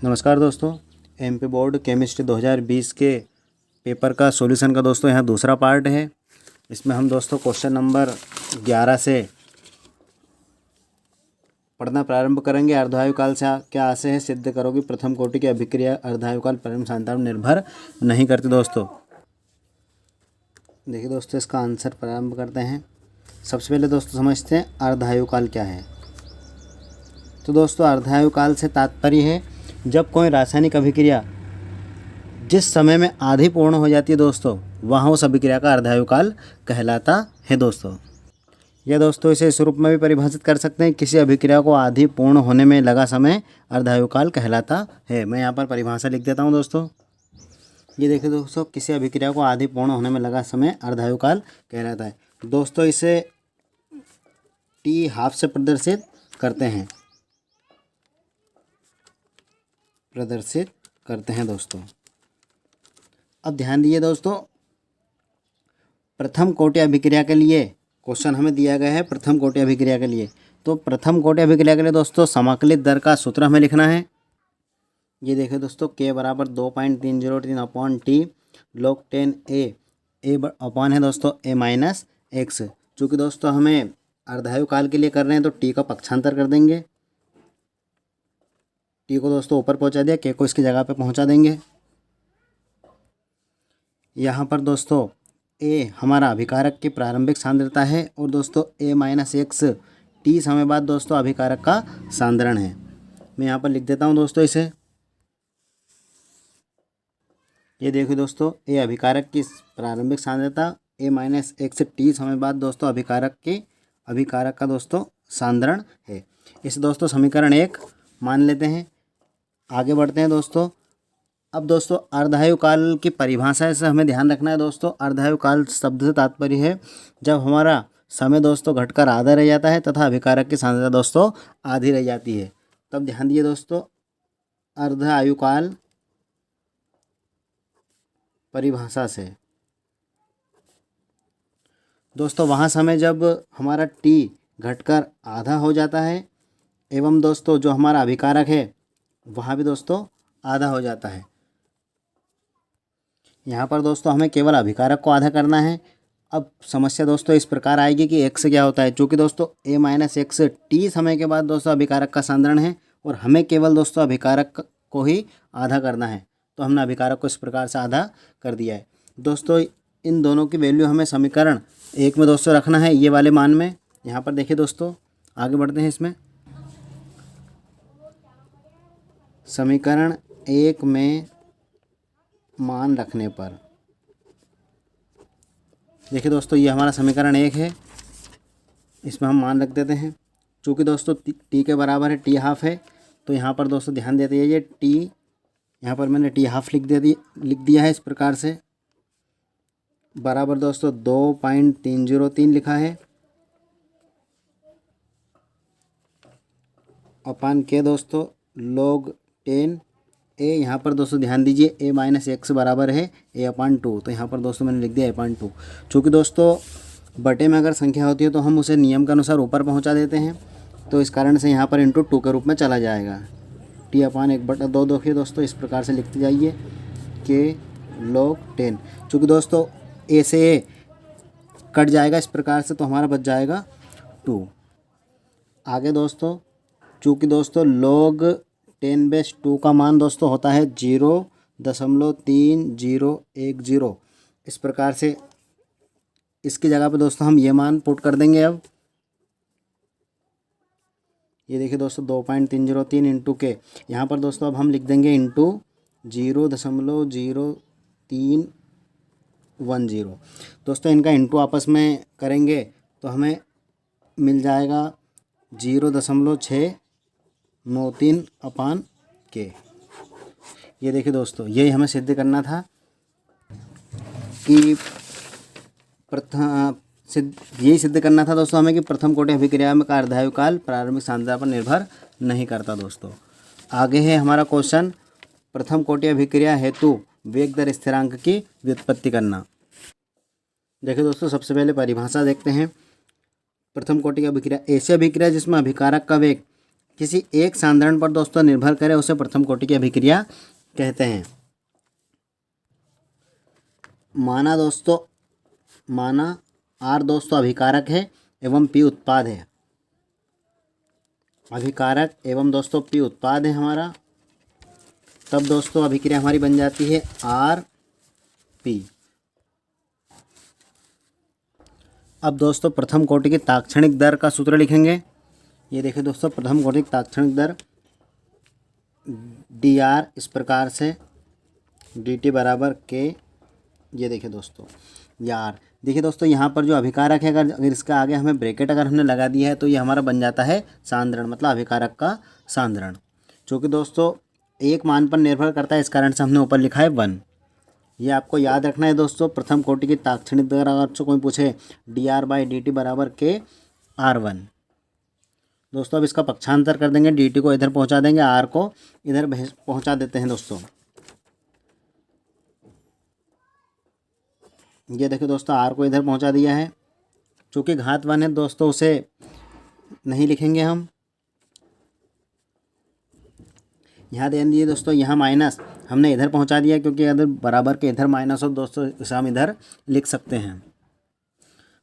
नमस्कार दोस्तों, MP board chemistry 2020 के पेपर का सॉल्यूशन का दोस्तों यहाँ दूसरा पार्ट है। इसमें हम दोस्तों क्वेश्चन नंबर 11 से पढ़ना प्रारंभ करेंगे। अर्धायुकाल से क्या आशय है, सिद्ध करो कि प्रथम कोटि की अभिक्रिया अर्धायुकाल परम सांद्रता पर निर्भर नहीं करती। दोस्तों देखिए दोस्तों, इसका आंसर प्रारंभ करते हैं। सबसे पहले दोस्तों समझते हैं अर्धायुकाल क्या है। तो दोस्तों अर्धायुकाल से तात्पर्य है जब कोई रासायनिक अभिक्रिया जिस समय में आधी पूर्ण हो जाती है दोस्तों, वहाँ उस अभिक्रिया का अर्धायुकाल कहलाता है। दोस्तों यह दोस्तों इसे इस रूप में भी परिभाषित कर सकते हैं, किसी अभिक्रिया को आधी पूर्ण होने में लगा समय अर्धायुकाल कहलाता है। मैं यहाँ पर परिभाषा लिख देता हूँ दोस्तों। ये देखिए दोस्तों, किसी अभिक्रिया को आधी पूर्ण होने में लगा समय अर्धायुकाल कहलाता है। दोस्तों इसे टी हाफ से प्रदर्शित करते हैं दोस्तों। अब ध्यान दीजिए दोस्तों, प्रथम कोटि अभिक्रिया के लिए क्वेश्चन हमें दिया गया है। प्रथम कोटि अभिक्रिया के लिए, तो प्रथम कोटि अभिक्रिया के लिए दोस्तों समाकलित दर का सूत्र हमें लिखना है। ये देखिए दोस्तों, K बराबर 2.303 अपॉन टी log 10 ए अपॉन है दोस्तों A माइनस एक्स। चूँकि दोस्तों हमें अर्धायुकाल के लिए कर रहे हैं तो टी का पक्षांतर कर देंगे। टी को दोस्तों ऊपर पहुंचा दिया, के को इसकी जगह पे पहुंचा देंगे। यहाँ पर दोस्तों ए हमारा अभिकारक की प्रारंभिक सांद्रता है और दोस्तों A माइनस एक्स टी समय बाद दोस्तों अभिकारक का सांद्रण है। मैं यहाँ पर लिख देता हूँ दोस्तों इसे। ये देखिए दोस्तों, ए अभिकारक की प्रारंभिक सांद्रता, A माइनस एक्स टी समय बाद दोस्तों अभिकारक का दोस्तों सांद्रण है। इसे दोस्तों समीकरण 1 मान लेते हैं। आगे बढ़ते हैं दोस्तों। अब दोस्तों अर्धायुकाल की परिभाषा से हमें ध्यान रखना है दोस्तों। अर्धायुकाल शब्द से तात्पर्य है जब हमारा समय दोस्तों घटकर आधा रह जाता है तथा अभिकारक की सांद्रता दोस्तों आधी रह जाती है। तब ध्यान दिए दोस्तों, अर्धायुकाल परिभाषा से दोस्तों वहाँ समय जब हमारा टी घटकर आधा हो जाता है एवं दोस्तों जो हमारा अभिकारक है वहाँ भी दोस्तों आधा हो जाता है। यहाँ पर दोस्तों हमें केवल अभिकारक को आधा करना है। अब समस्या दोस्तों इस प्रकार आएगी कि एक्स क्या होता है। चूँकि दोस्तों A माइनस एक्स टी समय के बाद दोस्तों अभिकारक का सांद्रण है और हमें केवल दोस्तों अभिकारक को ही आधा करना है, तो हमने अभिकारक को इस प्रकार से आधा कर दिया है। दोस्तों इन दोनों की वैल्यू हमें समीकरण 1 में दोस्तों रखना है, ये वाले मान में। यहाँ पर देखिए दोस्तों, आगे बढ़ते हैं। इसमें समीकरण 1 में मान रखने पर देखिए दोस्तों, ये हमारा समीकरण 1 है। इसमें हम मान रख देते हैं। चूँकि दोस्तों टी के बराबर है, टी हाफ है, तो यहाँ पर दोस्तों ध्यान देते हैं, ये टी यहाँ पर मैंने टी हाफ लिख दिया है इस प्रकार से। बराबर दोस्तों 2.303 लिखा है अपान के दोस्तों log 10 ए। यहाँ पर दोस्तों ध्यान दीजिए, A माइनस एक्स बराबर है A अपान 2, तो यहाँ पर दोस्तों मैंने लिख दिया A अपान 2। चूँकि दोस्तों बटे में अगर संख्या होती है तो हम उसे नियम के अनुसार ऊपर पहुँचा देते हैं, तो इस कारण से यहाँ पर इंटू 2 के रूप में चला जाएगा। टी अपान 1/2 देखिए दोस्तों इस प्रकार से लिखते जाइए के log 10। चूँकि दोस्तों A से A कट जाएगा इस प्रकार से, तो हमारा बच जाएगा 2। आगे दोस्तों, चूँकि दोस्तों log 10/2 का मान दोस्तों होता है 0.3010। इस प्रकार से इसकी जगह पे दोस्तों हम ये मान पुट कर देंगे। अब ये देखिए दोस्तों 2.303 इंटू के, यहाँ पर दोस्तों अब हम लिख देंगे इंटू 0.0310। दोस्तों इनका इंटू आपस में करेंगे तो हमें मिल जाएगा 0.693 अपान के। ये देखिए दोस्तों, यही हमें सिद्ध करना था कि यही सिद्ध करना था दोस्तों हमें कि प्रथम कोटि अभिक्रिया में का अर्धायुकाल प्रारंभिक सांद्रता पर निर्भर नहीं करता। दोस्तों आगे है हमारा क्वेश्चन, प्रथम कोटि अभिक्रिया हेतु वेग दर स्थिरांक की व्युत्पत्ति करना। देखिए दोस्तों, सबसे पहले परिभाषा देखते हैं। प्रथम कोटि की अभिक्रिया ऐसी अभिक्रिया जिसमें अभिकारक का वेग किसी एक सांद्रण पर दोस्तों निर्भर करे उसे प्रथम कोटि की अभिक्रिया कहते हैं। माना R दोस्तों अभिकारक है एवं P उत्पाद है। अभिकारक एवं दोस्तों P उत्पाद है हमारा, तब दोस्तों अभिक्रिया हमारी बन जाती है RP। अब दोस्तों प्रथम कोटि की तात्क्षणिक दर का सूत्र लिखेंगे। ये देखिए दोस्तों, प्रथम कोटि की तात्क्षणिक दर dr इस प्रकार से dt बराबर k। ये देखिए दोस्तों यार, देखिए दोस्तों यहाँ पर जो अभिकारक है, अगर इसका आगे हमें ब्रैकेट अगर हमने लगा दिया है तो ये हमारा बन जाता है सांद्रण, मतलब अभिकारक का सांद्रण, जो कि दोस्तों एक मान पर निर्भर करता है। इस कारण से हमने ऊपर लिखा है 1। ये आपको याद रखना है दोस्तों। प्रथम कोटि की तात्क्षणिक दर अगर आपसे कोई पूछे dr/dt बराबर k r1। दोस्तों अब इसका पक्षांतर कर देंगे, dt को इधर पहुंचा देंगे, r को इधर पहुंचा देते हैं दोस्तों। ये देखिए दोस्तों, r को इधर पहुंचा दिया है। चूँकि घात 1 है दोस्तों, उसे नहीं लिखेंगे हम। यहाँ ध्यान दीजिए दोस्तों, यहाँ माइनस हमने इधर पहुँचा दिया, क्योंकि अगर बराबर के इधर माइनस हो दोस्तों, इसे हम इधर लिख सकते हैं।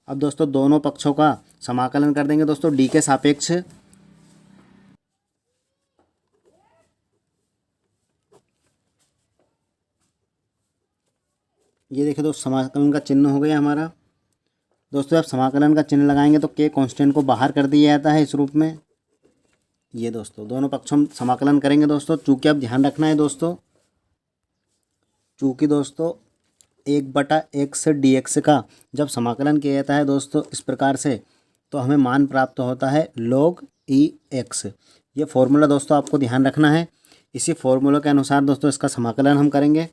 अब दोस्तों दोनों पक्षों का समाकलन कर देंगे दोस्तों d के सापेक्ष। ये देखिए दोस्तों, समाकलन का चिन्ह हो गया हमारा। दोस्तों जब समाकलन का चिन्ह लगाएंगे तो k कांस्टेंट को बाहर कर दिया जाता है इस रूप में। ये दोस्तों दोनों पक्षों में समाकलन करेंगे दोस्तों। चूँकि अब ध्यान रखना है दोस्तों, चूँकि दोस्तों 1/x dx का जब समाकलन किया जाता है दोस्तों इस प्रकार से, तो हमें मान प्राप्त होता है log ex। ये फॉर्मूला दोस्तों आपको ध्यान रखना है। इसी फॉर्मूला के अनुसार दोस्तों इसका समाकलन हम करेंगे,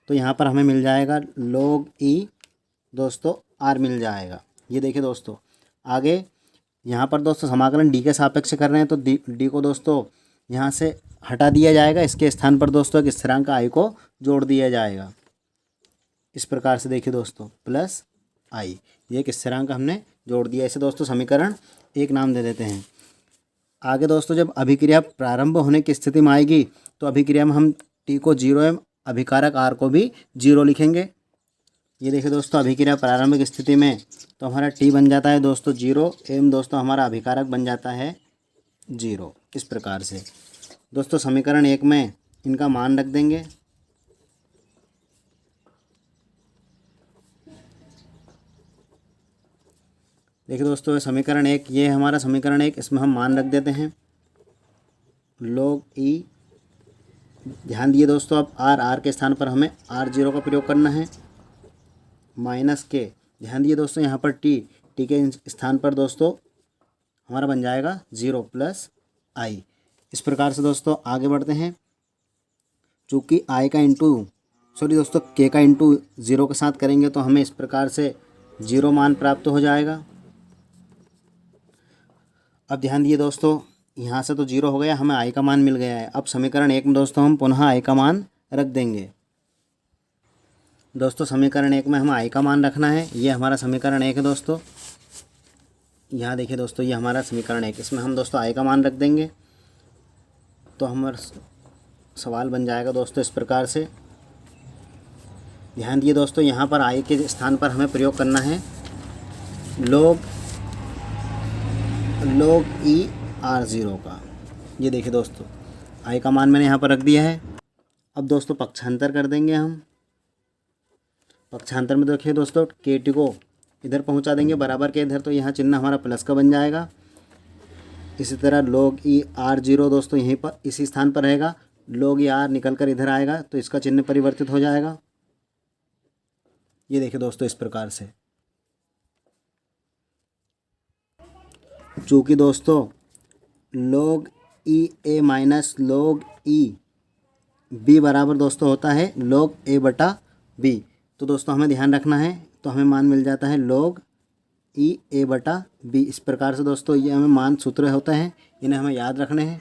तो यहाँ पर हमें मिल जाएगा log e दोस्तों r मिल जाएगा। ये देखिए दोस्तों, आगे यहाँ पर दोस्तों समाकलन d के सापेक्ष कर रहे हैं, तो d को दोस्तों यहाँ से हटा दिया जाएगा। इसके स्थान पर दोस्तों एक स्थिरांक i को जोड़ दिया जाएगा। इस प्रकार से देखिए दोस्तों प्लस i, ये एक स्थिरांक हमने जोड़ दिया। इसे दोस्तों समीकरण 1 नाम दे देते हैं। आगे दोस्तों जब अभिक्रिया प्रारंभ होने की स्थिति में आएगी तो अभिक्रिया में हम t को 0 एवं अभिकारक r को भी 0 लिखेंगे। ये देखिए दोस्तों, अभिक्रिया प्रारंभिक स्थिति में तो हमारा t बन जाता है दोस्तों 0 एवं दोस्तों हमारा अभिकारक बन जाता है 0। इस प्रकार से दोस्तों समीकरण 1 में इनका मान रख देंगे। देखिए दोस्तों समीकरण 1, ये हमारा समीकरण 1, इसमें हम मान रख देते हैं log e। ध्यान दिए दोस्तों, अब r के स्थान पर हमें r0 का प्रयोग करना है, माइनस के। ध्यान दिए दोस्तों, यहाँ पर t के स्थान पर दोस्तों हमारा बन जाएगा 0 प्लस i। इस प्रकार से दोस्तों आगे बढ़ते हैं। चूँकि k का इंटू 0 के साथ करेंगे तो हमें इस प्रकार से 0 मान प्राप्त हो जाएगा। अब ध्यान दिए दोस्तों, यहाँ से तो 0 हो गया, हमें i का मान मिल गया है। अब समीकरण 1 में दोस्तों हम पुनः i का मान रख देंगे। दोस्तों समीकरण 1 में हमें i का मान रखना है। ये हमारा समीकरण 1 है दोस्तों। यहाँ देखिए दोस्तों, ये हमारा समीकरण 1, इसमें हम दोस्तों i का मान रख देंगे, तो हमारा सवाल बन जाएगा दोस्तों इस प्रकार से। ध्यान दिए दोस्तों, यहाँ पर i के स्थान पर हमें प्रयोग करना है log e r0 का। ये देखिए दोस्तों, i का मान मैंने यहाँ पर रख दिया है। अब दोस्तों पक्षांतर कर देंगे हम। पक्षांतर में देखिए दोस्तों, kt को इधर पहुँचा देंगे बराबर के इधर, तो यहाँ चिन्ह हमारा प्लस का बन जाएगा। इसी तरह log e r0 दोस्तों यहीं पर इसी स्थान पर रहेगा। log e r निकल कर इधर आएगा तो इसका चिन्ह परिवर्तित हो जाएगा। ये देखिए दोस्तों इस प्रकार से। चूँकि दोस्तों log e a minus log e b बराबर दोस्तों होता है log a बटा b, तो दोस्तों हमें ध्यान रखना है। तो हमें मान मिल जाता है log e a बटा b। इस प्रकार से दोस्तों ये हमें मान सूत्र होते हैं, इन्हें हमें याद रखने हैं।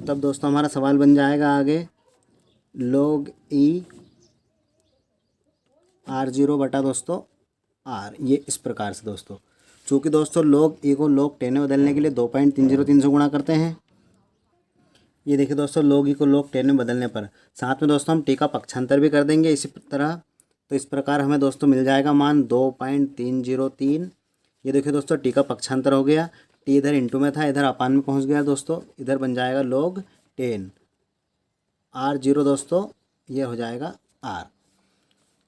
तब दोस्तों हमारा सवाल बन जाएगा आगे log e r0 बटा दोस्तों r। ये इस प्रकार से दोस्तों, चूँकि दोस्तों log e को log 10 में बदलने के लिए 2.303 से गुणा करते हैं, ये देखिए दोस्तों, लोग ही को लोग टेन में बदलने पर। साथ में दोस्तों हम टी का पक्षांतर भी कर देंगे इसी तरह। तो इस प्रकार हमें दोस्तों मिल जाएगा मान 2.303। ये देखिए दोस्तों, टी का पक्षांतर हो गया। टी इधर इंटू में था, इधर अपान में पहुंच गया दोस्तों, इधर बन जाएगा log 10। R0 दोस्तों ये हो जाएगा R।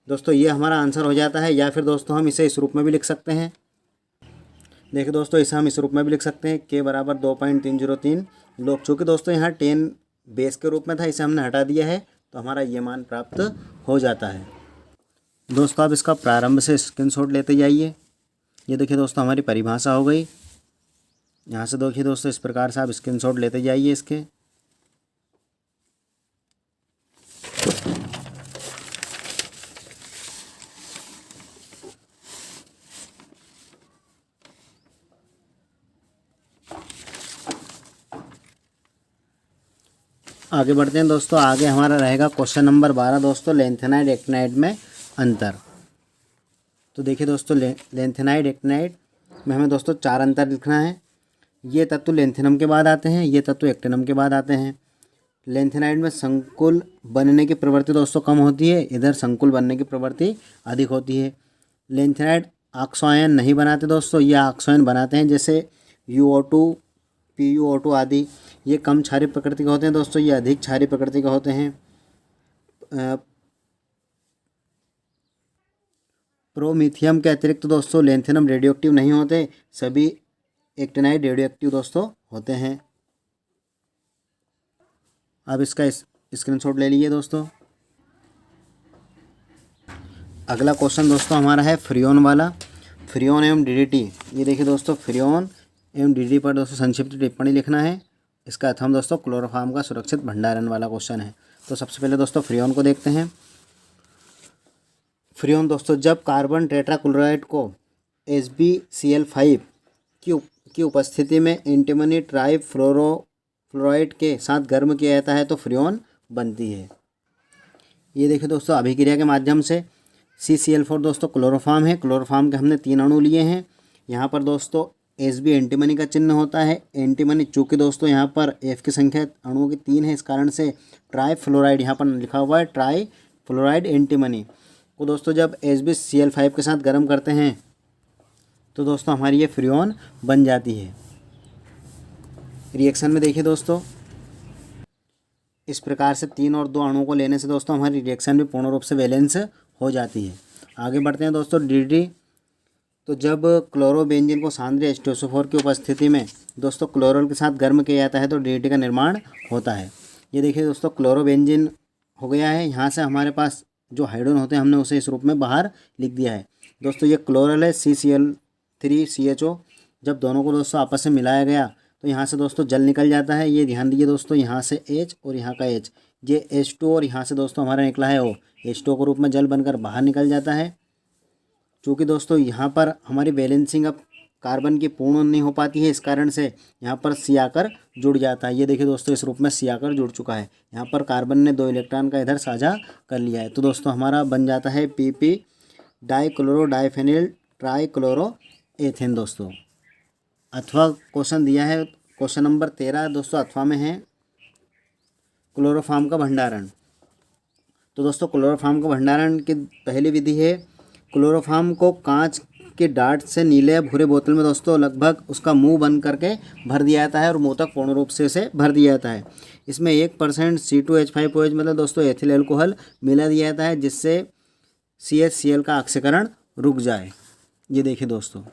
दोस्तों ये हमारा आंसर हो जाता है। या फिर दोस्तों हम इसे इस रूप में भी लिख सकते हैं। देखिए दोस्तों, इसे हम इस रूप में भी लिख सकते हैं, k बराबर 2.303 log। चूँकि दोस्तों यहाँ 10 बेस के रूप में था, इसे हमने हटा दिया है, तो हमारा ये मान प्राप्त हो जाता है। दोस्तों आप इसका प्रारंभ से स्क्रीनशॉट लेते जाइए। ये देखिए दोस्तों, हमारी परिभाषा हो गई। यहाँ से देखिए दोस्तों, इस प्रकार से आप स्क्रीनशॉट लेते जाइए इसके। आगे बढ़ते हैं दोस्तों। आगे हमारा रहेगा क्वेश्चन नंबर 12 दोस्तों, लेंथेनाइड एक्टिनाइड में अंतर। तो देखिए दोस्तों, लेंथेनाइड एक्टिनाइड में हमें दोस्तों 4 अंतर लिखना है। ये तत्व लेंथेनम के बाद आते हैं, ये तत्व एक्टिनम के बाद आते हैं। लेंथेनाइड में संकुल बनने की प्रवृत्ति दोस्तों कम होती है, इधर संकुल बनने की प्रवृत्ति अधिक होती है। लेंथेनाइड ऑक्सोआयन नहीं बनाते दोस्तों, ये ऑक्सोआयन बनाते हैं, जैसे UO2, PuO2 आदि। ये कम क्षारीय प्रकृति के होते हैं दोस्तों, ये अधिक क्षारीय प्रकृति के होते हैं। प्रोमीथियम के अतिरिक्त दोस्तों लेंथेनम रेडियो एक्टिव नहीं होते, सभी एक्टिनाइड रेडियो एक्टिव दोस्तों होते हैं। अब इसका स्क्रीनशॉट ले लीजिए दोस्तों। अगला क्वेश्चन दोस्तों हमारा है फ्रियोन वाला, फ्रियोन एवं DDT। ये देखिए दोस्तों, फ्रियोन एवं DDT पर दोस्तों संक्षिप्त टिप्पणी लिखना है। इसका अर्थ हम दोस्तों क्लोरोफॉर्म का सुरक्षित भंडारण वाला क्वेश्चन है। तो सबसे पहले दोस्तों फ्रियोन को देखते हैं। फ्रियोन दोस्तों, जब कार्बन टेट्राक्लोराइड को HbCl5 की उपस्थिति में एंटीमनी ट्राइफ्लोराइड के साथ गर्म किया जाता है तो फ्रियोन बनती है। ये देखिए दोस्तों, अभिक्रिया के माध्यम से CCl4 दोस्तों क्लोरोफॉर्म है। क्लोरोफॉर्म के हमने 3 अणु लिए हैं। यहाँ पर दोस्तों Hb एंटीमनी का चिन्ह होता है। एंटीमनी चूँकि दोस्तों यहाँ पर F की संख्या अणुओं की 3 है, इस कारण से ट्राइफ्लोराइड यहाँ पर लिखा हुआ है। ट्राइफ्लोराइड एंटीमनी को दोस्तों जब HbCl5 के साथ गर्म करते हैं तो दोस्तों हमारी ये फ्रियोन बन जाती है। रिएक्शन में देखिए दोस्तों, इस प्रकार से 3 और 2 अणुओं को लेने से दोस्तों हमारी रिएक्शन भी पूर्ण रूप से बैलेंस हो जाती है। आगे बढ़ते हैं दोस्तों DDT। तो जब क्लोरोबेंजीन को सांद्र H2SO4 की उपस्थिति में दोस्तों क्लोरल के साथ गर्म किया जाता है तो DDT का निर्माण होता है। ये देखिए दोस्तों, क्लोरोबेंजीन हो गया है। यहाँ से हमारे पास जो हाइड्रोजन होते हैं हमने उसे इस रूप में बाहर लिख दिया है दोस्तों। ये क्लोरल है CCl3CHO। जब दोनों को दोस्तों आपस में मिलाया गया तो यहाँ से दोस्तों जल निकल जाता है। ये ध्यान दीजिए दोस्तों, यहाँ से H और यहाँ का H, ये H2 और यहाँ से दोस्तों हमारा निकला है O, H2 के रूप में जल बनकर बाहर निकल जाता है। चूँकि दोस्तों यहाँ पर हमारी बैलेंसिंग अब कार्बन की पूर्ण नहीं हो पाती है, इस कारण से यहाँ पर C आकर जुड़ जाता है। ये देखिए दोस्तों, इस रूप में C आकर जुड़ चुका है। यहाँ पर कार्बन ने 2 इलेक्ट्रॉन का इधर साझा कर लिया है, तो दोस्तों हमारा बन जाता है PP डाइक्लोरो डाइफेनिल ट्राइक्लोरोएथेन दोस्तों। अथवा क्वेश्चन दिया है, क्वेश्चन नंबर 13 दोस्तों अथवा में है क्लोरोफॉर्म का भंडारण। तो दोस्तों क्लोरोफॉर्म का भंडारण की पहली विधि है, क्लोरोफॉर्म को कांच के डार्ट से नीले या भूरे बोतल में दोस्तों लगभग उसका मुंह बंद करके भर दिया जाता है और मुंह तक पूर्ण रूप से उसे भर दिया जाता है। इसमें 1% C2H5OH मतलब दोस्तों एथिल एल्कोहल मिला दिया जाता है, जिससे CHCl का ऑक्सीकरण रुक जाए। ये देखिए दोस्तों,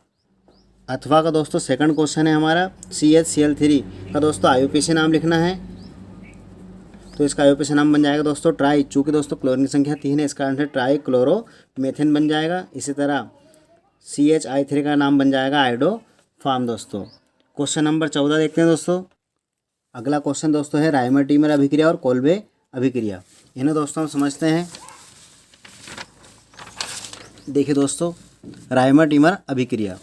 अथवा का दोस्तों सेकंड क्वेश्चन है हमारा CHCl3 का दोस्तों IUPAC नाम लिखना है। तो इसका IUPAC नाम बन जाएगा दोस्तों ट्राई, चूँकि दोस्तों क्लोरीन की संख्या 3 है, इस कारण से ट्राई क्लोरोमेथेन बन जाएगा। इसी तरह CHI3 का नाम बन जाएगा आइडोफार्म दोस्तों। क्वेश्चन नंबर 14 देखते हैं दोस्तों। अगला क्वेश्चन दोस्तों है राइमर-टीमर अभिक्रिया और कोल्बे अभिक्रिया। इन्हें दोस्तों हम समझते हैं। देखिए दोस्तों, राइमर-टीमर अभिक्रिया।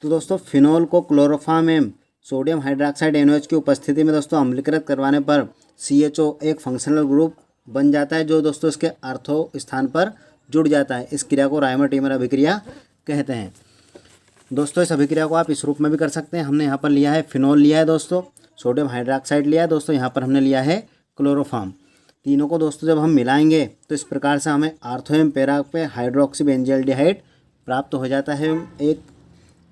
तो दोस्तों फिनोल को क्लोरोफॉर्म एवं सोडियम हाइड्रोक्साइड NaOH की उपस्थिति में दोस्तों अम्लीकृत करवाने पर CHO एक फंक्शनल ग्रुप बन जाता है, जो दोस्तों इसके ऑर्थो स्थान पर जुड़ जाता है। इस क्रिया को राइमर-टीमर अभिक्रिया कहते हैं। दोस्तों इस अभिक्रिया को आप इस रूप में भी कर सकते हैं। हमने यहाँ पर लिया है फिनॉल लिया है दोस्तों, सोडियम हाइड्रोक्साइड लिया है दोस्तों, यहाँ पर हमने लिया है क्लोरोफॉर्म। तीनों को दोस्तों जब हम मिलाएंगे तो इस प्रकार से हमें आर्थोएम पेरा पे हाइड्रोक्सी बेंजल्डिहाइड प्राप्त हो जाता है। एक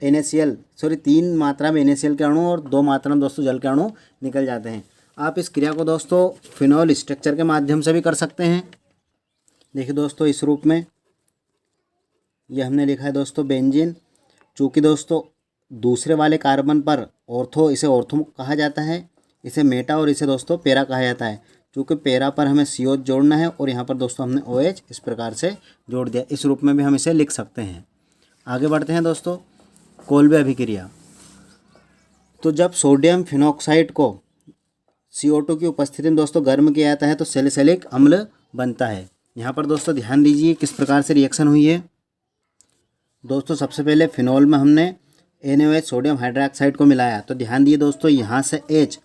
NaCl 3 मात्रा में NaCl के अणु और 2 मात्रा में दोस्तों जल के अणु निकल जाते हैं। आप इस क्रिया को दोस्तों फिनॉल स्ट्रक्चर के माध्यम से भी कर सकते हैं। देखिए दोस्तों इस रूप में ये हमने लिखा है दोस्तों बेंजीन। चूँकि दोस्तों दूसरे वाले कार्बन पर ऑर्थो, इसे ऑर्थो कहा जाता है, इसे मेटा और इसे दोस्तों पेरा कहा जाता है। चूँकि पेरा पर हमें COH जोड़ना है और यहाँ पर दोस्तों हमने OH इस प्रकार से जोड़ दिया। इस रूप में भी हम इसे लिख सकते हैं। आगे बढ़ते हैं दोस्तों, कोल्बे अभिक्रिया। तो जब सोडियम फिनॉक्साइड को CO2 की उपस्थिति में दोस्तों गर्म किया जाता है तो सैलिसिलिक अम्ल बनता है। यहाँ पर दोस्तों ध्यान दीजिए किस प्रकार से रिएक्शन हुई है। दोस्तों सबसे पहले फिनॉल में हमने NaOH सोडियम हाइड्रोक्साइड को मिलाया, तो ध्यान दिए दोस्तों यहाँ से H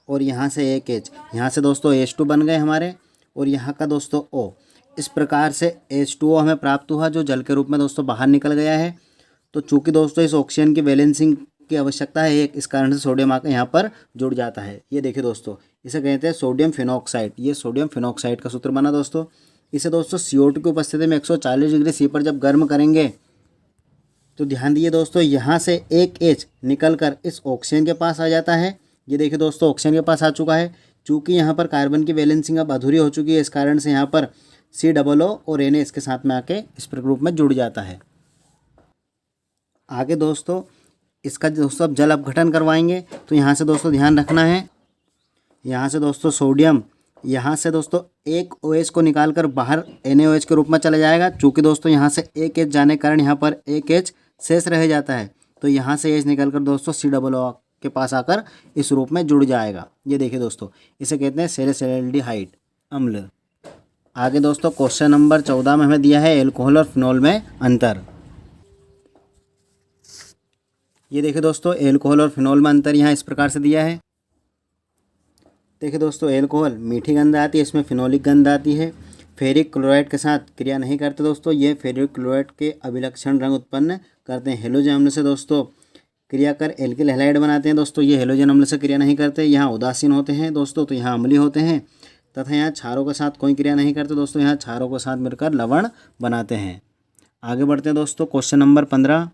और यहाँ से एक H, यहाँ से दोस्तों H2 बन गए हमारे और यहाँ का दोस्तों O। इस प्रकार से H2O हमें प्राप्त हुआ जो जल के रूप में दोस्तों बाहर निकल गया है। तो चूँकि दोस्तों इस ऑक्सीजन की बैलेंसिंग की आवश्यकता है इस कारण से सोडियम आकर यहाँ पर जुड़ जाता है। ये देखिए दोस्तों इसे कहते हैं सोडियम फिनॉक्साइड। ये सोडियम फिनॉक्साइड का सूत्र बना दोस्तों। इसे दोस्तों CO2 की उपस्थिति में 140 डिग्री C पर जब गर्म करेंगे तो ध्यान दिए दोस्तों यहाँ से एक H निकल कर इस ऑक्सीजन के पास आ जाता है। ये देखिए दोस्तों ऑक्सीजन के पास आ चुका है। चूँकि यहाँ पर कार्बन की बैलेंसिंग अब अधूरी हो चुकी है इस कारण से यहाँ पर COO और Na इसके साथ में आके इस ग्रुप में जुड़ जाता है। आगे दोस्तों इसका दोस्तों अब जल अपघटन करवाएंगे तो यहाँ से दोस्तों ध्यान रखना है, यहाँ से दोस्तों सोडियम यहाँ से दोस्तों एक OH को निकाल कर बाहर NaOH के रूप में चला जाएगा। चूँकि दोस्तों यहाँ से एक H जाने के कारण यहाँ पर एक H शेष रह जाता है, तो यहाँ से H निकल कर दोस्तों COO के पास आकर इस रूप में जुड़ जाएगा। ये देखिए दोस्तों इसे कहते हैं सैलिसिल्डिहाइड अम्ल। आगे दोस्तों क्वेश्चन नंबर 14 में हमें दिया है एल्कोहल और फिनॉल में अंतर। ये देखिए दोस्तों एल्कोहल और फिनॉल में अंतर यहाँ इस प्रकार से दिया है। देखिए दोस्तों एल्कोहल मीठी गंध आती है, इसमें फिनोलिक गंध आती है। फेरिक क्लोराइड के साथ क्रिया नहीं करते दोस्तों। ये फेरिक क्लोराइड के अभिलक्षण रंग उत्पन्न करते हैं। हेलोजन अम्ल से दोस्तों क्रिया कर एल्किल हैलाइड बनाते हैं दोस्तों। ये हेलोजन अम्ल से क्रिया नहीं करते, यहाँ उदासीन होते हैं दोस्तों, तो यहाँ अम्लीय होते हैं। तथा यहाँ क्षारों के साथ कोई क्रिया नहीं करते दोस्तों, यहाँ क्षारों के साथ मिलकर लवण बनाते हैं। आगे बढ़ते हैं दोस्तों क्वेश्चन नंबर 15।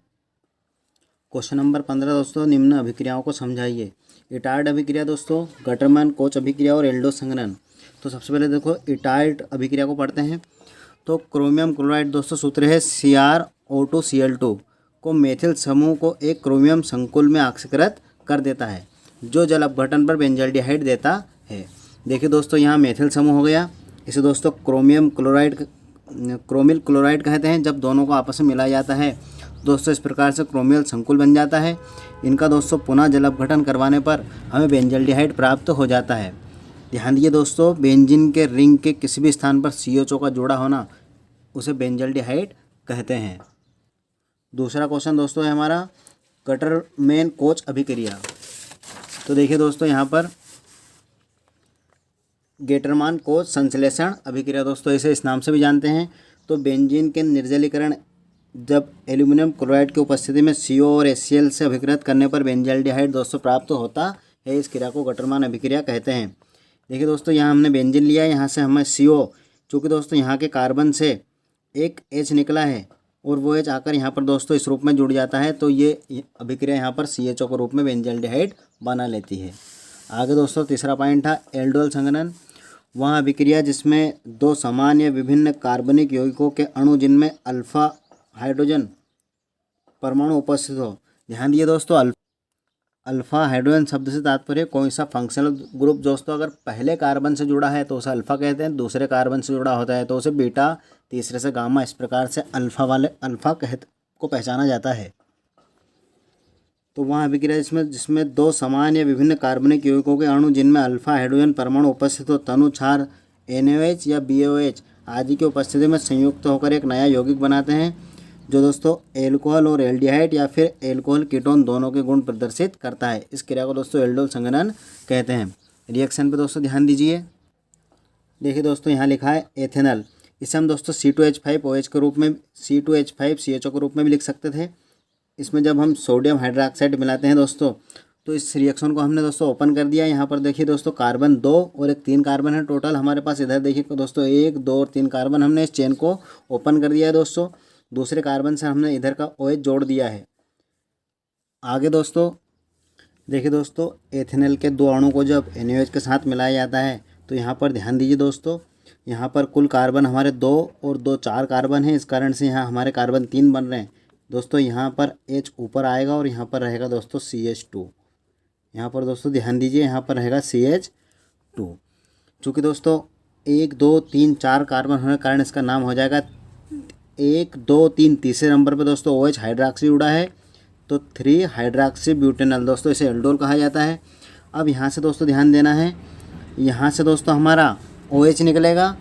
क्वेश्चन नंबर 15 दोस्तों निम्न अभिक्रियाओं को समझाइए। इटार्ड अभिक्रिया दोस्तों, गटरमैन कोच अभिक्रिया और एल्डोज संघनन। तो सबसे पहले देखो इटार्ड अभिक्रिया को पढ़ते हैं। तो क्रोमियम क्लोराइड दोस्तों सूत्र है CrO2Cl2 को मेथिल समूह को एक क्रोमियम संकुल में ऑक्सीकृत कर देता है जो जल अपघटन पर बेंजल्डिहाइड देता है। देखिए दोस्तों यहाँ मेथिल समूह हो गया, इसे दोस्तों क्रोमिल क्लोराइड कहते हैं। जब दोनों को आपस में मिलाया जाता है दोस्तों इस प्रकार से क्रोमियल संकुल बन जाता है। इनका दोस्तों पुनः जल अपघटन करवाने पर हमें बेंजल्डिहाइड प्राप्त हो जाता है। ध्यान दिए दोस्तों बेंजीन के रिंग के किसी भी स्थान पर CHO का जोड़ा होना उसे बेंजल्डिहाइड कहते हैं। दूसरा क्वेश्चन दोस्तों है हमारा गटरमैन कोच अभिक्रिया। तो देखिए दोस्तों यहाँ पर गेटरमान कोच संश्लेषण अभिक्रिया दोस्तों इसे इस नाम से भी जानते हैं। तो बेंजीन के निर्जलीकरण जब एल्यूमिनियम क्लोराइड की उपस्थिति में CO और HCl से अभिकृत करने पर बेंजल्डिहाइड दोस्तों प्राप्त होता है। इस क्रिया को गटरमान अभिक्रिया कहते हैं। देखिए दोस्तों यहाँ हमने बेंजीन लिया है, यहाँ से हमें CO, चूँकि दोस्तों यहाँ के कार्बन से एक H निकला है और वो H आकर यहाँ पर दोस्तों इस रूप में जुड़ जाता है, तो ये अभिक्रिया यहाँ पर CHO के रूप में बेंजल्डिहाइड बना लेती है। आगे दोस्तों तीसरा पॉइंट था एल्डोल संघनन। वह अभिक्रिया जिसमें दो समान या विभिन्न कार्बनिक यौगिकों के अणु जिनमें अल्फा हाइड्रोजन परमाणु उपस्थित हो। ध्यान दिए दोस्तों अल्फा हाइड्रोजन शब्द से तात्पर्य कोई सा फंक्शनल ग्रुप दोस्तों अगर पहले कार्बन से जुड़ा है तो उसे अल्फा कहते हैं, दूसरे कार्बन से जुड़ा होता है तो उसे बीटा, तीसरे से गामा, इस प्रकार से अल्फा वाले अल्फा को पहचाना जाता है। तो वहाँ अभिक्रिया जिसमें दो समान या विभिन्न कार्बनिक यौगिकों के अणु जिनमें अल्फा हाइड्रोजन परमाणु उपस्थित हो तनु क्षार NaOH या BOH आदि की उपस्थिति में संयुक्त होकर एक नया यौगिक बनाते हैं जो दोस्तों एल्कोहल और एल्डिहाइड या फिर एल्कोहल कीटोन दोनों के गुण प्रदर्शित करता है। इस क्रिया को दोस्तों एल्डोल संघनन कहते हैं। रिएक्शन पे दोस्तों ध्यान दीजिए। देखिए दोस्तों यहाँ लिखा है एथेनॉल, इसे हम दोस्तों C2H5OH के रूप में C2H5CHO के रूप में भी लिख सकते थे। इसमें जब हम सोडियम हाइड्रोक्साइड मिलाते हैं दोस्तों, तो इस रिएक्शन को हमने दोस्तों ओपन कर दिया। यहाँ पर देखिए दोस्तों कार्बन 2 और एक 3 कार्बन है टोटल हमारे पास। इधर देखिए दोस्तों 1 2 और 3 कार्बन हमने इस चेन को ओपन कर दिया है दोस्तों। दूसरे कार्बन से हमने इधर का OH जोड़ दिया है। आगे दोस्तों देखिए दोस्तों एथेनॉल के 2 अणु को जब NaOH के साथ मिलाया जाता है तो यहाँ पर ध्यान दीजिए दोस्तों, यहाँ पर कुल कार्बन हमारे 2 और 2 4 कार्बन हैं। इस कारण से यहाँ हमारे कार्बन 3 बन रहे हैं दोस्तों। यहाँ पर H ऊपर आएगा और यहाँ पर रहेगा दोस्तों CH2। यहाँ पर दोस्तों ध्यान दीजिए, यहाँ पर रहेगा CH2। चूँकि दोस्तों 1 2 3 4 कार्बन होने के कारण इसका नाम हो जाएगा 1 2 3। तीसरे नंबर पर दोस्तों OH हाइड्रोक्सी जुड़ा है तो 3 हाइड्रोक्सी ब्यूटेनॉल दोस्तों, इसे एल्डोल कहा जाता है। अब यहाँ से दोस्तों ध्यान देना है, यहाँ से दोस्तों हमारा OH निकलेगा।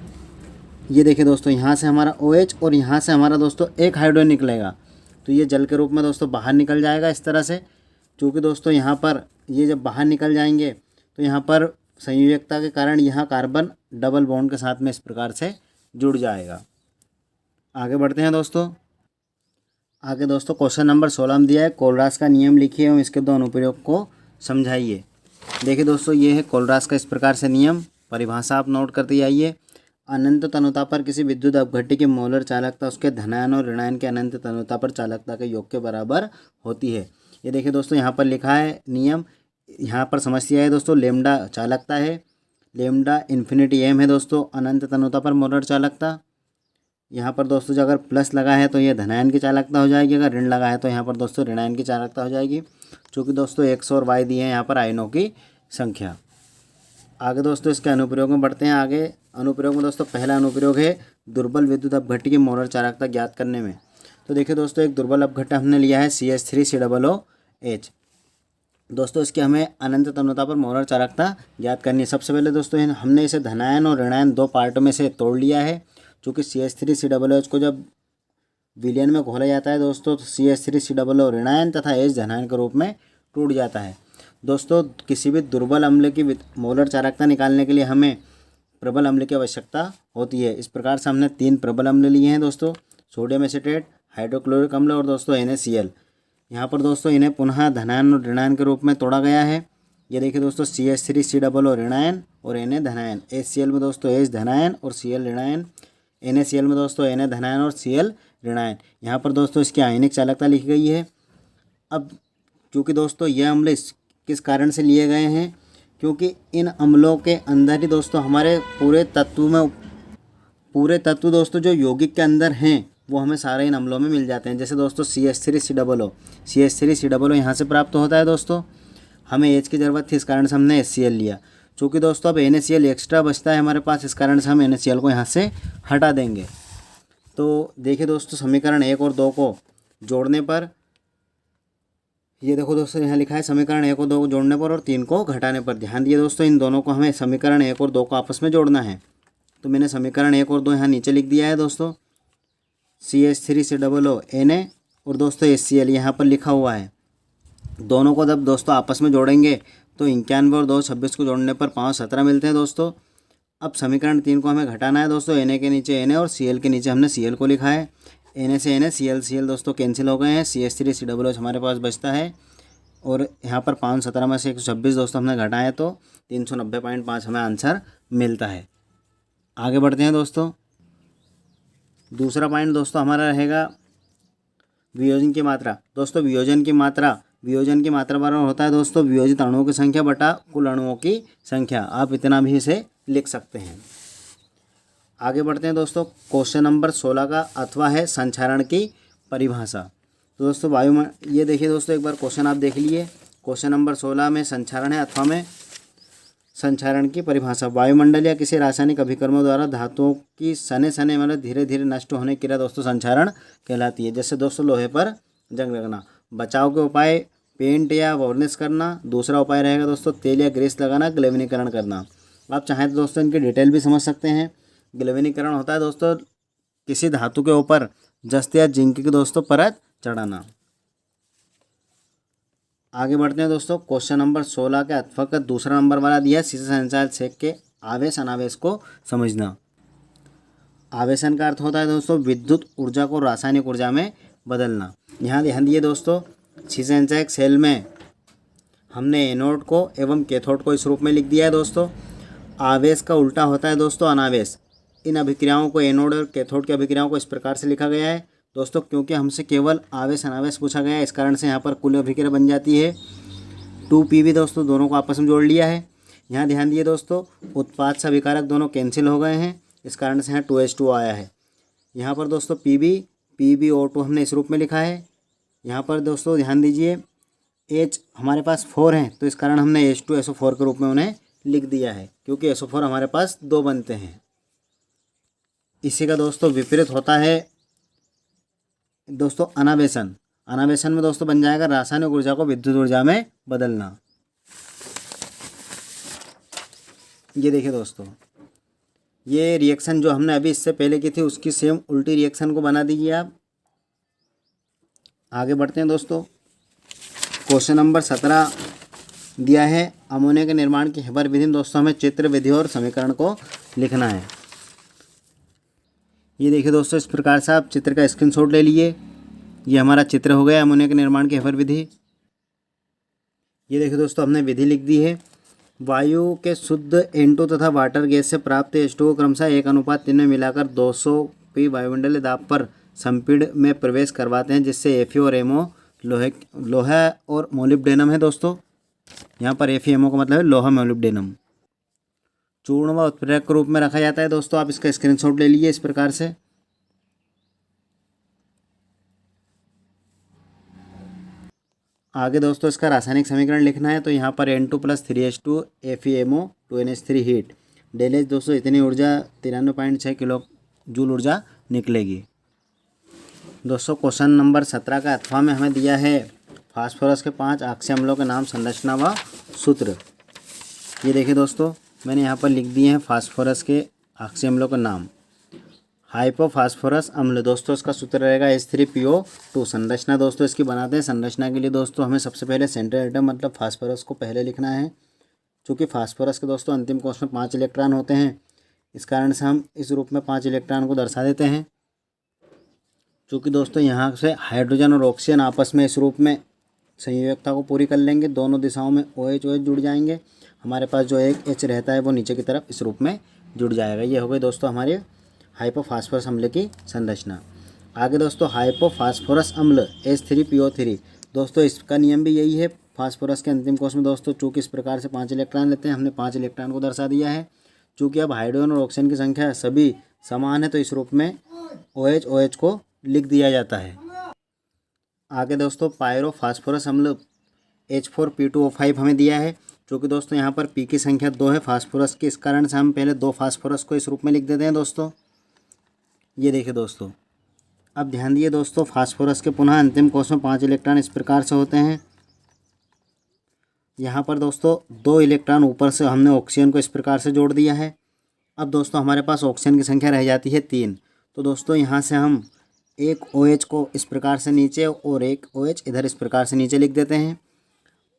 ये देखिए दोस्तों यहाँ से हमारा OH और यहाँ से हमारा दोस्तों एक हाइड्रोजन निकलेगा। तो ये जल के रूप में दोस्तों बाहर निकल जाएगा इस तरह से। क्योंकि दोस्तों यहाँ पर ये जब बाहर निकल जाएंगे तो यहाँ पर संयोजकता के कारण यहाँ कार्बन डबल बॉन्ड के साथ में इस प्रकार से जुड़ जाएगा। आगे बढ़ते हैं दोस्तों। आगे दोस्तों क्वेश्चन नंबर 16 में दिया है, कोलरास का नियम लिखिए एवं इसके 2 अनुप्रयोग को समझाइए। देखिए दोस्तों ये है कोलरास का इस प्रकार से नियम। परिभाषा आप नोट करते जाइए। अनंत तनुता पर किसी विद्युत अपघट्य की मोलर चालकता उसके धनायन और ऋणायन के अनंत तनुता पर चालकता के योग के बराबर होती है। ये देखिए दोस्तों यहाँ पर लिखा है नियम। यहाँ पर समस्या है दोस्तों, लेमडा चालकता है, लेमडा इन्फिनिटी m है दोस्तों अनंत तनुता पर मोलर चालकता। यहाँ पर दोस्तों जो अगर प्लस लगा है तो ये धनायन की चालकता हो जाएगी, अगर ऋण लगा है तो यहाँ पर दोस्तों ऋणायन की चालकता हो जाएगी। चूँकि दोस्तों x और y दिए हैं यहाँ पर आयनों की संख्या। आगे दोस्तों इसके अनुप्रयोग में बढ़ते हैं। आगे अनुप्रयोग में दोस्तों पहला अनुप्रयोग है दुर्बल विद्युत अपघट्य की मोलर चालकता ज्ञात करने में। तो देखिए दोस्तों एक दुर्बल अपघट्य हमने लिया है CH3COOH दोस्तों। इसके हमें अनंत तनुता पर मोलर चालकता ज्ञात करनी है। सबसे पहले दोस्तों हमने इसे धनायन और ऋणायन 2 पार्टों में से तोड़ लिया है। चूँकि CH3COOH को जब विलयन में घोला जाता है दोस्तों तो CH3COO ऋणायन तथा H धनायन के रूप में टूट जाता है। दोस्तों किसी भी दुर्बल अम्ल की मोलर चालकता निकालने के लिए हमें प्रबल अम्ल की आवश्यकता होती है। इस प्रकार से हमने 3 प्रबल अम्ल लिए हैं दोस्तों, सोडियम एसीटेट, हाइड्रोक्लोरिक अम्ल और दोस्तों NaCl। यहाँ पर दोस्तों इन्हें पुनः धनायन और ऋणायन के रूप में तोड़ा गया है। ये देखिए दोस्तों CH3COO ऋणायन और Na धनायन। HCl में दोस्तों H धनायन और Cl ऋणायन। NaCl में दोस्तों Na धनायन और Cl ऋणायन। यहाँ पर दोस्तों इसकी आयनिक चालकता लिखी गई है। अब क्योंकि दोस्तों ये अम्ल किस कारण से लिए गए हैं, क्योंकि इन अम्लों के अंदर ही दोस्तों हमारे पूरे तत्व दोस्तों जो यौगिक के अंदर हैं वो हमें सारे इन अम्लों में मिल जाते हैं। जैसे दोस्तों CH3COO यहाँ से प्राप्त होता है दोस्तों। हमें H की ज़रूरत थी, इस कारण से हमने HCl लिया। चूँकि दोस्तों अब NaCl एक्स्ट्रा बचता है हमारे पास, इस कारण से हम NaCl को यहाँ से हटा देंगे। तो देखिए दोस्तों समीकरण 1 और 2 को जोड़ने पर, ये देखो दोस्तों यहाँ लिखा है समीकरण 1 और 2 को जोड़ने पर और 3 को घटाने पर। ध्यान दिए दोस्तों इन दोनों को हमें समीकरण 1 और 2 को आपस में जोड़ना है। तो मैंने समीकरण 1 और 2 यहाँ नीचे लिख दिया है दोस्तों। CH3COO Na और दोस्तों HCl यहाँ पर लिखा हुआ है। दोनों को जब दोस्तों आपस में जोड़ेंगे तो 91 और 2 26 को जोड़ने पर 5 17 मिलते हैं दोस्तों। अब समीकरण 3 को हमें घटाना है दोस्तों। Na के नीचे Na और Cl के नीचे हमने Cl को लिखा है। Na से Na Cl दोस्तों कैंसिल हो गए हैं। CH3COOH हमारे पास बचता है और यहाँ पर 5 17 में से 126 दोस्तों हमने घटाए तो 390.5 हमें आंसर मिलता है। आगे बढ़ते हैं दोस्तों। दूसरा पॉइंट दोस्तों हमारा रहेगा वियोजन की मात्रा। दोस्तों वियोजन की मात्रा बराबर होता है दोस्तों वियोजित अणुओं की संख्या बटा कुल अणुओं की संख्या। आप इतना भी इसे लिख सकते हैं। आगे बढ़ते हैं दोस्तों। क्वेश्चन नंबर 16 का अथवा है संचारण की परिभाषा। तो दोस्तों ये देखिए दोस्तों एक बार क्वेश्चन आप देख लिए। क्वेश्चन नंबर 16 में संचारण है अथवा में संचारण की परिभाषा। वायुमंडल या किसी रासायनिक अभिकर्मों द्वारा धातुओं की सने मतलब धीरे धीरे नष्ट होने की क्रिया दोस्तों संचारण कहलाती है। जैसे दोस्तों लोहे पर जंग लगना। बचाव के उपाय पेंट या वार्निश करना। दूसरा उपाय रहेगा दोस्तों तेल या ग्रीस लगाना, ग्लेविनीकरण करना। आप चाहें तो दोस्तों इनकी डिटेल भी समझ सकते हैं। ग्लेविनीकरण होता है दोस्तों किसी धातु के ऊपर जस्त या जिंक की दोस्तों परत चढ़ाना। आगे बढ़ते हैं दोस्तों। क्वेश्चन नंबर 16 के अथवा का दूसरा नंबर वाला दिया है सीधे संचालित सेक के आवेश अनावेश को समझना। आवेशन का अर्थ होता है दोस्तों विद्युत ऊर्जा को रासायनिक ऊर्जा में बदलना। यहाँ ध्यान दिए दोस्तों, शीशेंचक सेल में हमने एनोड को एवं कैथोड को इस रूप में लिख दिया है दोस्तों। आवेश का उल्टा होता है दोस्तों अनावेश। इन अभिक्रियाओं को, एनोड और कैथोड की अभिक्रियाओं को इस प्रकार से लिखा गया है दोस्तों, क्योंकि हमसे केवल आवेश अनावेश पूछा गया है, इस कारण से यहाँ पर कुल अभिक्रिया बन जाती है 2Pb दोस्तों। दोनों को आपस में जोड़ लिया है। यहाँ ध्यान दिए दोस्तों, उत्पाद से अभिकारक दोनों कैंसिल हो गए हैं, इस कारण से यहाँ 2H2 आया है। यहाँ पर दोस्तों PbO2 हमने इस रूप में लिखा है। यहाँ पर दोस्तों ध्यान दीजिए, H हमारे पास 4 हैं, तो इस कारण हमने H2SO4 के रूप में उन्हें लिख दिया है, क्योंकि SO4 हमारे पास 2 बनते हैं। इसी का दोस्तों विपरीत होता है दोस्तों अनावेशन। अनावेशन में दोस्तों बन जाएगा रासायनिक ऊर्जा को विद्युत ऊर्जा में बदलना। ये देखिए दोस्तों, ये रिएक्शन जो हमने अभी इससे पहले की थी उसकी सेम उल्टी रिएक्शन को बना दीजिए आप। आगे बढ़ते हैं दोस्तों। क्वेश्चन नंबर 17 दिया है, अमोनिया के निर्माण की हेबर विधि में दोस्तों हमें चित्र, विधि और समीकरण को लिखना है। ये देखिए दोस्तों, इस प्रकार से आप चित्र का स्क्रीनशॉट ले लिए। ये हमारा चित्र हो गया अमोनिया के निर्माण की हेबर विधि। ये देखिए दोस्तों, हमने विधि लिख दी है। वायु के शुद्ध N2 तथा वाटर गैस से प्राप्त H2 को क्रमशः 1:3 में मिलाकर 200 P वायुमंडलीय दाब पर संपीड़न में प्रवेश करवाते हैं, जिससे Fe और MO लोहा और मोलिब्डेनम है दोस्तों। यहाँ पर FeMO का मतलब है लोहा मोलिब्डेनम, चूर्ण व उत्प्रेरक के रूप में रखा जाता है दोस्तों। आप इसका स्क्रीनशॉट ले लीजिए इस प्रकार से। आगे दोस्तों इसका रासायनिक समीकरण लिखना है, तो यहाँ पर N2 + 3H2 FeMO 2NH3 heat डेलेज दोस्तों इतनी ऊर्जा 93.6 किलो जूल ऊर्जा निकलेगी दोस्तों। क्वेश्चन नंबर 17 का अथवा में हमें दिया है फास्फोरस के 5 अक्षय अम्लों के नाम, संरचना व सूत्र। ये देखिए दोस्तों, मैंने यहाँ पर लिख दिए हैं फास्फोरस के अक्षय अम्लों के नाम। हाइपोफास्फोरस अम्ल दोस्तों, इसका सूत्र रहेगा H3PO2। संरचना दोस्तों इसकी बनाते हैं। संरचना के लिए दोस्तों हमें सबसे पहले सेंट्रल एटम मतलब फास्फोरस को पहले लिखना है, क्योंकि फास्फोरस के दोस्तों अंतिम कोश में 5 इलेक्ट्रॉन होते हैं, इस कारण से हम इस रूप में 5 इलेक्ट्रॉन को दर्शा देते हैं। चूँकि दोस्तों यहाँ से हाइड्रोजन और ऑक्सीजन आपस में इस रूप में संयोजकता को पूरी कर लेंगे, दोनों दिशाओं में OH जुड़ जाएंगे। हमारे पास जो एक H रहता है वो नीचे की तरफ इस रूप में जुड़ जाएगा। ये हो गई दोस्तों हमारे हाइपोफास्फोरस अम्ल की संरचना। आगे दोस्तों हाइपोफास्फोरस अम्ल H3PO3 दोस्तों, इसका नियम भी यही है। फास्फोरस के अंतिम कोश में दोस्तों चूँकि इस प्रकार से 5 इलेक्ट्रॉन लेते हैं, हमने 5 इलेक्ट्रॉन को दर्शा दिया है। चूँकि अब हाइड्रोजन और ऑक्सीजन की संख्या सभी समान है, तो इस रूप में OH को लिख दिया जाता है। आगे दोस्तों पायरोफास्फोरस अम्ल H4P2O5 हमें दिया है। क्योंकि दोस्तों यहाँ पर P की संख्या 2 है फास्फोरस की, इस कारण से हम पहले 2 फास्फोरस को इस रूप में लिख देते हैं दोस्तों। ये देखिए दोस्तों, अब ध्यान दिए दोस्तों, फास्फोरस के पुनः अंतिम कोश में 5 इलेक्ट्रॉन इस प्रकार से होते हैं। यहाँ पर दोस्तों 2 इलेक्ट्रॉन ऊपर से हमने ऑक्सीजन को इस प्रकार से जोड़ दिया है। अब दोस्तों हमारे पास ऑक्सीजन की संख्या रह जाती है 3। तो दोस्तों यहाँ से हम एक OH को इस प्रकार से नीचे और एक OH इधर इस प्रकार से नीचे लिख देते हैं।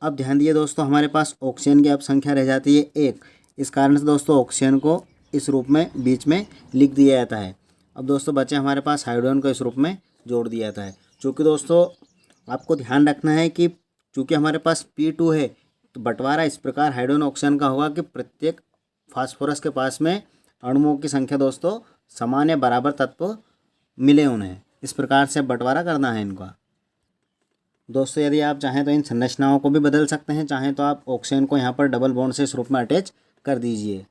अब ध्यान दिए दोस्तों, हमारे पास ऑक्सीजन की अब संख्या रह जाती है 1, इस कारण से दोस्तों ऑक्सीजन को इस रूप में बीच में लिख दिया जाता है। अब दोस्तों बचे हमारे पास हाइड्रोजन को इस रूप में जोड़ दिया जाता है। चूँकि दोस्तों आपको ध्यान रखना है कि चूँकि हमारे पास P2 है, तो बंटवारा इस प्रकार हाइड्रोजन ऑक्सीजन का होगा कि प्रत्येक फास्फोरस के पास में अणुओं की संख्या दोस्तों समान या बराबर तत्व मिले उन्हें, इस प्रकार से बंटवारा करना है इनका। दोस्तों यदि आप चाहें तो इन संरचनाओं को भी बदल सकते हैं, चाहें तो आप ऑक्सीजन को यहाँ पर डबल बॉन्ड से इस रूप में अटैच कर दीजिए।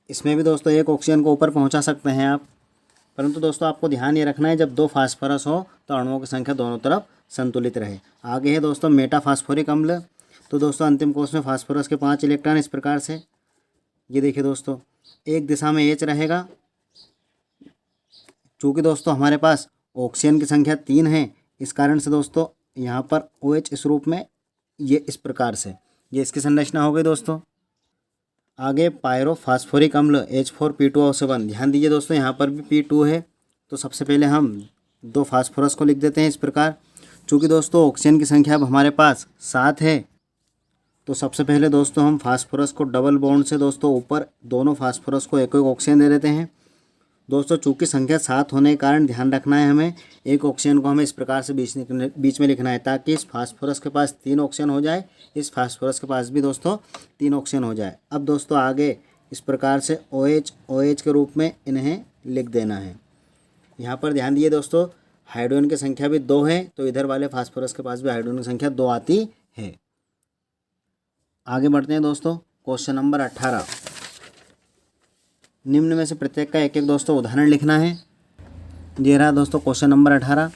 इसमें भी दोस्तों एक ऑक्सीजन को ऊपर पहुँचा सकते हैं आप, परंतु दोस्तों आपको ध्यान ये रखना है जब 2 फास्फोरस हो तो अणुओं की संख्या दोनों तरफ संतुलित रहे। आगे है दोस्तों मेटाफास्फोरिक अम्ल। तो दोस्तों अंतिम कोश में फास्फोरस के 5 इलेक्ट्रॉन इस प्रकार से, ये देखिए दोस्तों, एक दिशा में H रहेगा। चूँकि दोस्तों हमारे पास ऑक्सीजन की संख्या 3 है, इस कारण से दोस्तों यहाँ पर OH इस रूप में, ये इस प्रकार से, ये इसकी संरचना हो गई दोस्तों। आगे पायरोफास्फोरिक अम्ल H4P2O7। ध्यान दीजिए दोस्तों, यहाँ पर भी P2 है, तो सबसे पहले हम 2 फास्फोरस को लिख देते हैं इस प्रकार। चूँकि दोस्तों ऑक्सीजन की संख्या अब हमारे पास 7 है, तो सबसे पहले दोस्तों हम फास्फोरस को डबल बॉन्ड से दोस्तों ऊपर दोनों फास्फोरस को एक एक ऑक्सीजन दे देते हैं। दोस्तों चूँकि संख्या 7 होने के कारण ध्यान रखना है हमें, एक ऑक्सीजन को हमें इस प्रकार से बीच में लिखना है ताकि इस फास्फोरस के पास 3 ऑक्सीजन हो जाए, इस फास्फोरस के पास भी दोस्तों 3 ऑक्सीजन हो जाए। अब दोस्तों आगे इस प्रकार से OH के रूप में इन्हें लिख देना है। यहाँ पर ध्यान दिए दोस्तों, हाइड्रोजन की संख्या भी 2 है, तो इधर वाले फास्फोरस के पास भी हाइड्रोजन की संख्या 2 आती है। आगे बढ़ते हैं दोस्तों, क्वेश्चन नंबर 18। निम्न में से प्रत्येक का एक एक दोस्तों उदाहरण लिखना है। ये रहा दोस्तों क्वेश्चन नंबर 18।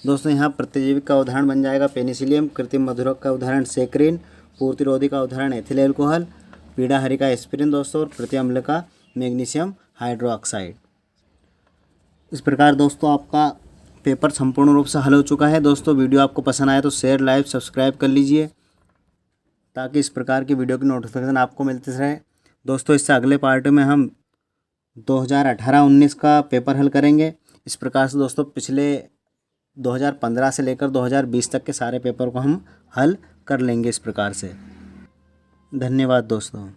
दोस्तों यहाँ प्रतिजैविक का उदाहरण बन जाएगा पेनिसिलियम, कृत्रिम मधुरक का उदाहरण सेक्रिन, पूर्तिरोधी का उदाहरण एथिल एल्कोहल, पीड़ाहारी का एस्पिरिन दोस्तों, और प्रतिअम्ल का मैग्नीशियम हाइड्रोक्साइड। इस प्रकार दोस्तों आपका पेपर संपूर्ण रूप से हल हो चुका है। दोस्तों वीडियो आपको पसंद आया तो शेयर, लाइक, सब्सक्राइब कर लीजिए ताकि इस प्रकार की वीडियो की नोटिफिकेशन आपको मिलती रहे। दोस्तों इससे अगले पार्ट में हम 2018-19 का पेपर हल करेंगे। इस प्रकार से दोस्तों पिछले 2015 से लेकर 2020 तक के सारे पेपर को हम हल कर लेंगे इस प्रकार से। धन्यवाद दोस्तों।